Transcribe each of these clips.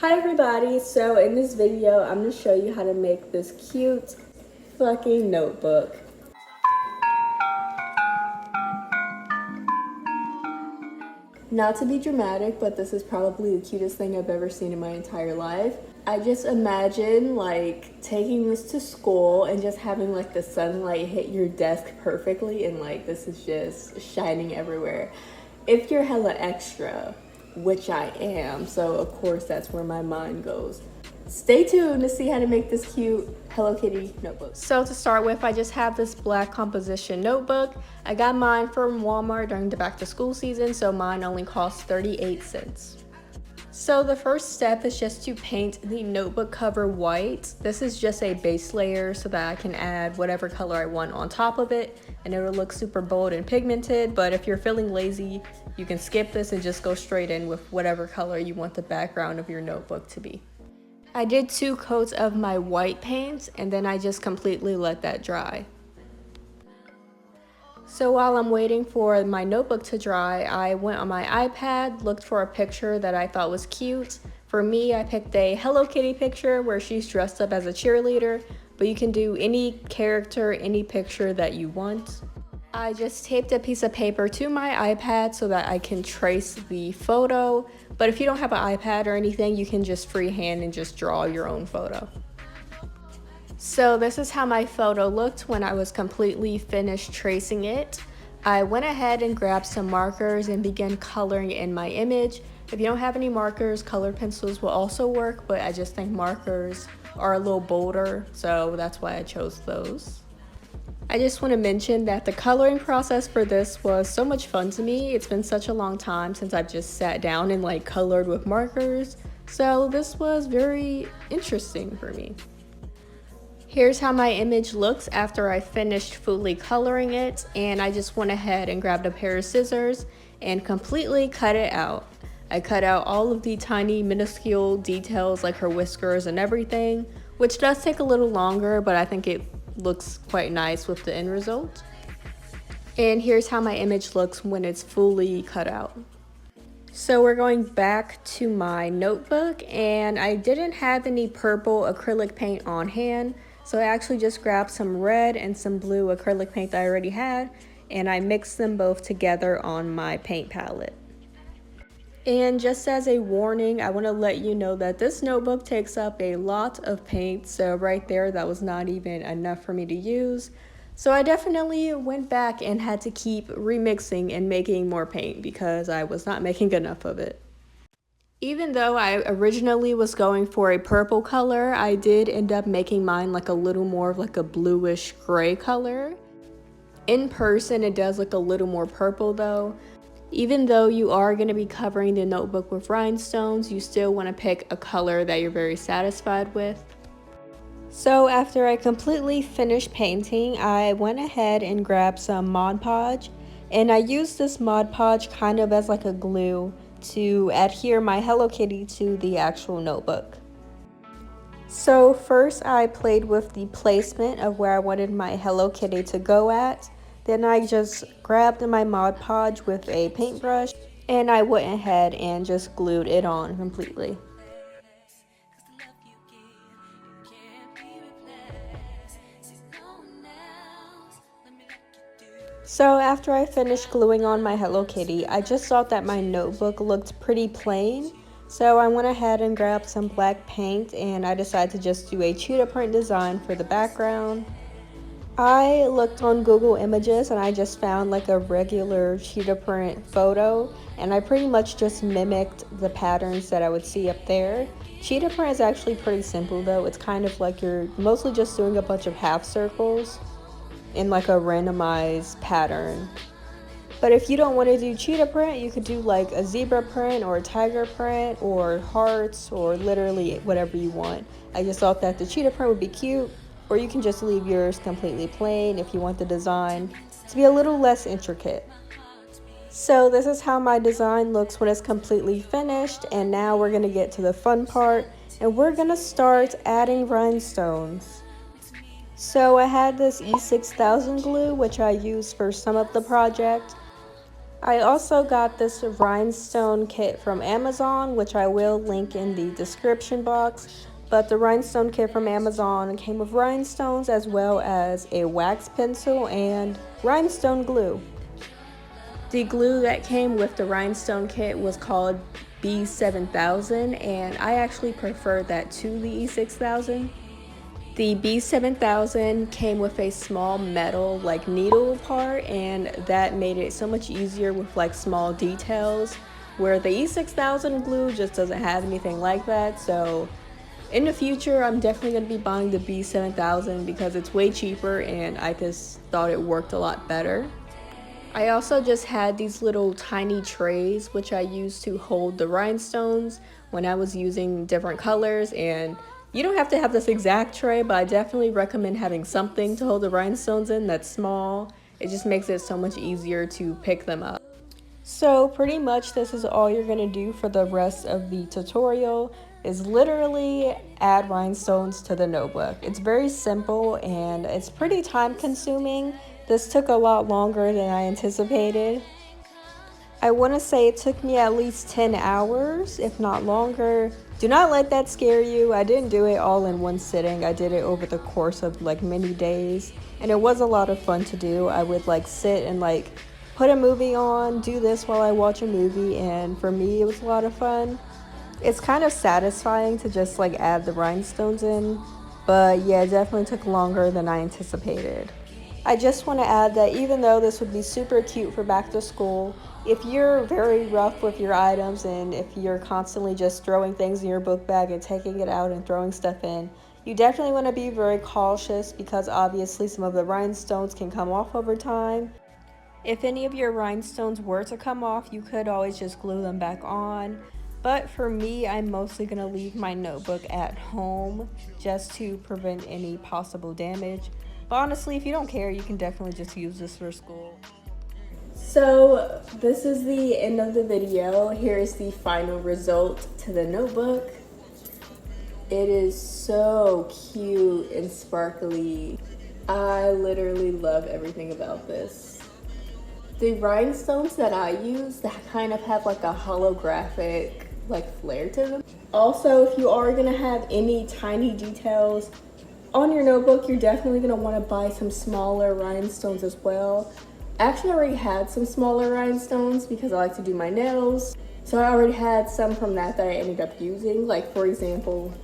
Hi everybody, so in this video I'm going to show you how to make this cute fucking notebook. Not to be dramatic, but this is probably the cutest thing I've ever seen in my entire life. I just imagine like taking this to school and just having like the sunlight hit your desk perfectly and like this is just shining everywhere. If you're hella extra, which I am, so of course that's where my mind goes. Stay tuned to see how to make this cute Hello Kitty notebook. So to start with, I just have this black composition notebook. I got mine from Walmart during the back to school season, so mine only cost 38 cents. So the first step is just to paint the notebook cover white. This is just a base layer so that I can add whatever color I want on top of it and it'll look super bold and pigmented, but if you're feeling lazy, you can skip this and just go straight in with whatever color you want the background of your notebook to be. I did 2 coats of my white paint and then I just completely let that dry. So while I'm waiting for my notebook to dry, I went on my iPad, looked for a picture that I thought was cute. For me, I picked a Hello Kitty picture where she's dressed up as a cheerleader, but you can do any character, any picture that you want. I just taped a piece of paper to my iPad so that I can trace the photo, but if you don't have an iPad or anything, you can just freehand and just draw your own photo. So this is how my photo looked when I was completely finished tracing it. I went ahead and grabbed some markers and began coloring in my image. If you don't have any markers, colored pencils will also work, but I just think markers are a little bolder, so that's why I chose those. I just want to mention that the coloring process for this was so much fun to me. It's been such a long time since I've just sat down and like colored with markers, so this was very interesting for me. Here's how my image looks after I finished fully coloring it, and I just went ahead and grabbed a pair of scissors and completely cut it out. I cut out all of the tiny minuscule details like her whiskers and everything, which does take a little longer, but I think it looks quite nice with the end result. And here's how my image looks when it's fully cut out. So we're going back to my notebook, and I didn't have any purple acrylic paint on hand, so I actually just grabbed some red and some blue acrylic paint that I already had, and I mixed them both together on my paint palette. And just as a warning, I want to let you know that this notebook takes up a lot of paint, so right there that was not even enough for me to use. So I definitely went back and had to keep remixing and making more paint because I was not making enough of it. Even though I originally was going for a purple color, I did end up making mine like a little more of like a bluish gray color. In person it does look a little more purple though. Even though you are going to be covering the notebook with rhinestones, you still want to pick a color that you're very satisfied with. So after I completely finished painting, I went ahead and grabbed some Mod Podge, and I used this Mod Podge kind of as like a glue to adhere my Hello Kitty to the actual notebook. So first I played with the placement of where I wanted my Hello Kitty to go at. Then I just grabbed my Mod Podge with a paintbrush and I went ahead and just glued it on completely. So after I finished gluing on my Hello Kitty, I just thought that my notebook looked pretty plain. So I went ahead and grabbed some black paint and I decided to just do a cheetah print design for the background. I looked on Google Images and I just found like a regular cheetah print photo, and I pretty much just mimicked the patterns that I would see up there. Cheetah print is actually pretty simple though. It's kind of like you're mostly just doing a bunch of half circles in like a randomized pattern. But if you don't want to do cheetah print, you could do like a zebra print or a tiger print or hearts or literally whatever you want. I just thought that the cheetah print would be cute. Or you can just leave yours completely plain if you want the design to be a little less intricate. So this is how my design looks when it's completely finished, and now we're going to get to the fun part, and we're going to start adding rhinestones. So I had this E6000 glue which I used for some of the project. I also got this rhinestone kit from Amazon, which I will link in the description box. But the rhinestone kit from Amazon came with rhinestones as well as a wax pencil and rhinestone glue. The glue that came with the rhinestone kit was called B7000, and I actually preferred that to the E6000. The B7000 came with a small metal like needle part, and that made it so much easier with like small details, where the E6000 glue just doesn't have anything like that. So in the future, I'm definitely going to be buying the B7000 because it's way cheaper and I just thought it worked a lot better. I also just had these little tiny trays which I used to hold the rhinestones when I was using different colors, and you don't have to have this exact tray, but I definitely recommend having something to hold the rhinestones in that's small. It just makes it so much easier to pick them up. So pretty much this is all you're going to do for the rest of the tutorial, is literally add rhinestones to the notebook. It's very simple and it's pretty time consuming. This took a lot longer than I anticipated. I want to say it took me at least 10 hours, if not longer. Do not let that scare you. I didn't do it all in one sitting. I did it over the course of like many days, and it was a lot of fun to do. I would like sit and like put a movie on, do this while I watch a movie, and for me it was a lot of fun. It's kind of satisfying to just like add the rhinestones in, but yeah, it definitely took longer than I anticipated. I just want to add that even though this would be super cute for back to school, if you're very rough with your items and if you're constantly just throwing things in your book bag and taking it out and throwing stuff in, you definitely want to be very cautious because obviously some of the rhinestones can come off over time. If any of your rhinestones were to come off, you could always just glue them back on. But for me, I'm mostly going to leave my notebook at home just to prevent any possible damage. But honestly, if you don't care, you can definitely just use this for school. So this is the end of the video. Here's the final result to the notebook. It is so cute and sparkly. I literally love everything about this. The rhinestones that I use, that kind of have like a holographic like flair to them. Also, if you are gonna have any tiny details on your notebook, you're definitely gonna wanna buy some smaller rhinestones as well. Actually, I already had some smaller rhinestones because I like to do my nails. So I already had some from that I ended up using. Like for example,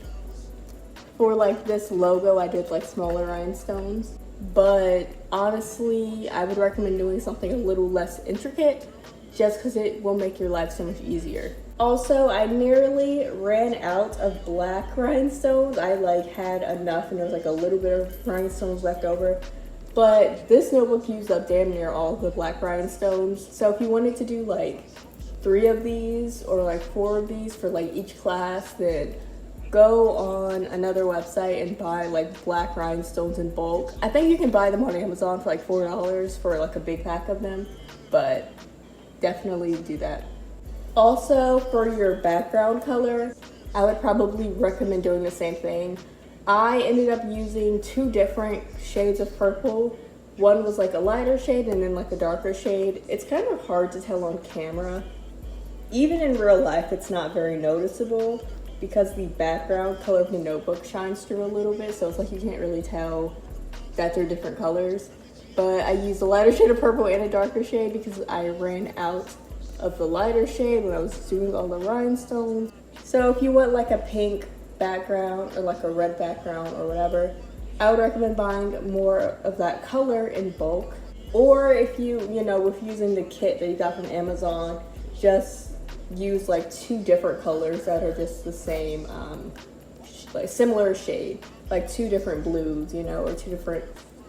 for like this logo, I did like smaller rhinestones. But honestly, I would recommend doing something a little less intricate just because it will make your life so much easier. Also, I nearly ran out of black rhinestones. I like had enough and there was like a little bit of rhinestones left over. But this notebook used up damn near all of the black rhinestones. So if you wanted to do like 3 of these or like 4 of these for like each class, then go on another website and buy like black rhinestones in bulk. I think you can buy them on Amazon for like $4 for like a big pack of them, but definitely do that. Also, for your background color, I would probably recommend doing the same thing. I ended up using 2 different shades of purple. One was like a lighter shade and then like a darker shade. It's kind of hard to tell on camera. Even in real life, it's not very noticeable because the background color of the notebook shines through a little bit, so it's like you can't really tell that they're different colors. But I used a lighter shade of purple and a darker shade because I ran out of the lighter shade when I was doing all the rhinestones. So if you want like a pink background or like a red background or whatever, I would recommend buying more of that color in bulk. Or if you know, with using the kit that you got from Amazon, just use like 2 different colors that are just the same, like similar shade, like 2 different blues, you know, or 2 different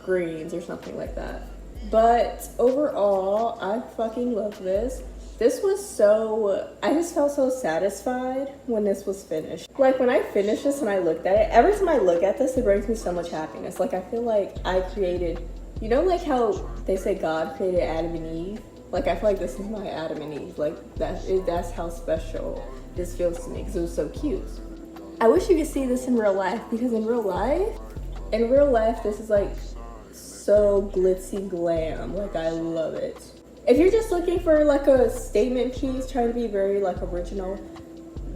greens or something like that. But overall, I fucking love this. This was so, I just felt so satisfied when this was finished. Like when I finished this and I looked at it, every time I look at this, it brings me so much happiness. Like I feel like I created, you know, like how they say God created Adam and Eve? Like I feel like this is my Adam and Eve. Like that's how special this feels to me because it was so cute. I wish you could see this in real life because in real life, this is like so glitzy glam. Like I love it. If you're just looking for like a statement piece, trying to be very like original,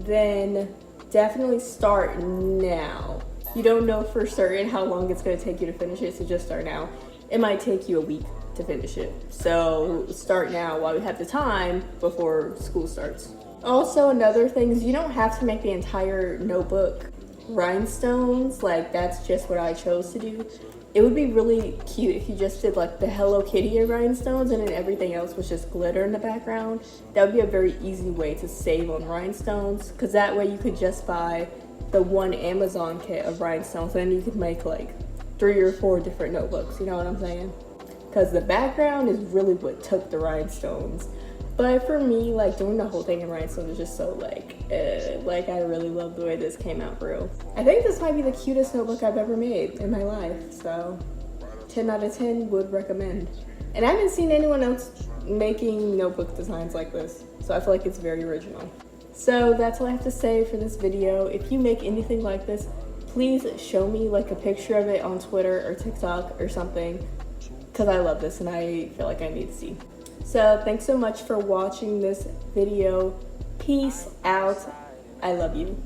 then definitely start now. You don't know for certain how long it's going to take you to finish it, so just start now. It might take you a week to finish it, so start now while you have the time before school starts. Also, another thing is you don't have to make the entire notebook rhinestones. Like, that's just what I chose to do. It would be really cute if you just did like the Hello Kitty rhinestones and then everything else was just glitter in the background. That would be a very easy way to save on rhinestones, because that way you could just buy the one Amazon kit of rhinestones and then you could make like 3 or 4 different notebooks, you know what I'm saying? Because the background is really what took the rhinestones. But for me, like, doing the whole thing in rhinestones is just so like I really love the way this came out for real. I think this might be the cutest notebook I've ever made in my life, so 10 out of 10 would recommend. And I haven't seen anyone else making notebook designs like this, so I feel like it's very original. So that's all I have to say for this video. If you make anything like this, please show me like a picture of it on Twitter or TikTok or something, because I love this and I feel like I need to see. So thanks so much for watching this video. Peace out. I love you.